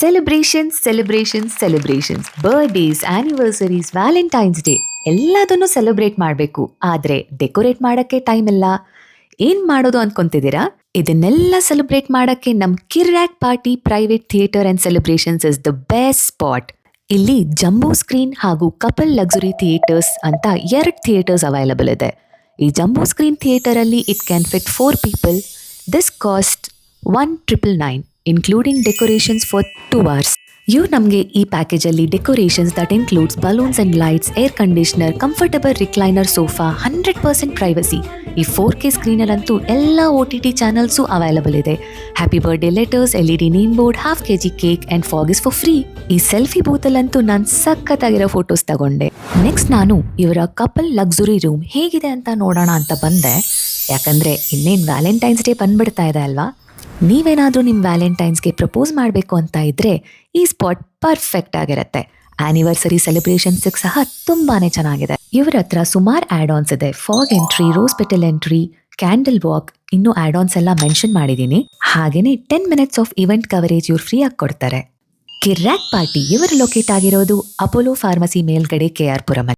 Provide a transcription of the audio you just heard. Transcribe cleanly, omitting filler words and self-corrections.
Celebrations birthdays ಆನಿವರ್ಸರೀಸ್ Valentine's day ಎಲ್ಲದನ್ನು celebrate ಮಾಡಬೇಕು. ಆದ್ರೆ ಡೆಕೋರೇಟ್ ಮಾಡಕ್ಕೆ ಟೈಮ್ ಇಲ್ಲ. ಏನ್ ಮಾಡೋದು ಅನ್ಕೊಂತಿದ್ದೀರಾ? ಇದನ್ನೆಲ್ಲ ಸೆಲೆಬ್ರೇಟ್ ಮಾಡಕ್ಕೆ ನಮ್ Kiryak party private theatre and celebrations is the best spot. ಇಲ್ಲಿ ಜಂಬೋ ಸ್ಕ್ರೀನ್ ಹಾಗೂ ಕಪಲ್ ಲಕ್ಸುರಿ ಥಿಯೇಟರ್ಸ್ ಅಂತ 2 ಥಿಯೇಟರ್ಸ್ ಅವೈಲಬಲ್ ಇದೆ. ಈ ಜಂಬೋ ಸ್ಕ್ರೀನ್ ಥಿಯೇಟರ್ ಅಲ್ಲಿ it can fit 4 people. This cost 1,999 including decorations for 2 hours. ಇವ್ರು ನಮಗೆ ಈ ಪ್ಯಾಕೇಜ್ ಅಲ್ಲಿ decorations that includes balloons and lights, air conditioner, comfortable recliner sofa, 100% privacy. ಈ 4K screener ಅಂತೂ ಎಲ್ಲ OTT ಚಾನಲ್ಸು ಅವೈಲಬಲ್ ಇದೆ. Happy birthday letters, LED name board, ½ kg cake and fog is for free. ಈ selfie ಬೂತಲ್ಲಂತೂ ನಾನು ಸಖತ್ತಾಗಿರೋ photos ತಗೊಂಡೆ. Next ನಾನು ಇವರ couple luxury room ಹೇಗಿದೆ ಅಂತ ನೋಡೋಣ ಅಂತ ಬಂದೆ. ಯಾಕಂದ್ರೆ ಇನ್ನೇನು ವ್ಯಾಲೆಂಟೈನ್ಸ್ ಡೇ ಬಂದ್ಬಿಡ್ತಾ ಇದೆ ಅಲ್ವಾ. ನೀವೇನಾದರೂ ನಿಮ್ಮ ವ್ಯಾಲೆಂಟೈನ್ಸ್ಗೆ ಪ್ರಪೋಸ್ ಮಾಡಬೇಕು ಅಂತ ಇದ್ರೆ ಈ ಸ್ಪಾಟ್ ಪರ್ಫೆಕ್ಟ್ ಆಗಿರುತ್ತೆ. ಆನಿವರ್ಸರಿ ಸೆಲೆಬ್ರೇಷನ್ಸ್ಗೆ ಸಹ ತುಂಬಾನೇ ಚೆನ್ನಾಗಿದೆ. ಇವರ ಹತ್ರ ಸುಮಾರು ಆಡ್ ಆನ್ಸ್ ಇದೆ. Fog entry, rose petal entry, candle walk, ಇನ್ನೂ ಆಡ್ ಆನ್ಸ್ ಎಲ್ಲ ಮೆನ್ಷನ್ ಮಾಡಿದ್ದೀನಿ. ಹಾಗೇನೆ 10 minutes ಆಫ್ ಇವೆಂಟ್ ಕವರೇಜ್ ಇವ್ರು ಫ್ರೀ ಆಗಿ ಕೊಡ್ತಾರೆ. ಕಿರ್ಯಾಕ್ ಪಾರ್ಟಿ ಇವರು ಲೊಕೇಟ್ ಆಗಿರೋದು ಅಪೋಲೋ ಫಾರ್ಮಸಿ ಮೇಲ್ಗಡೆ KR ಪುರಂ.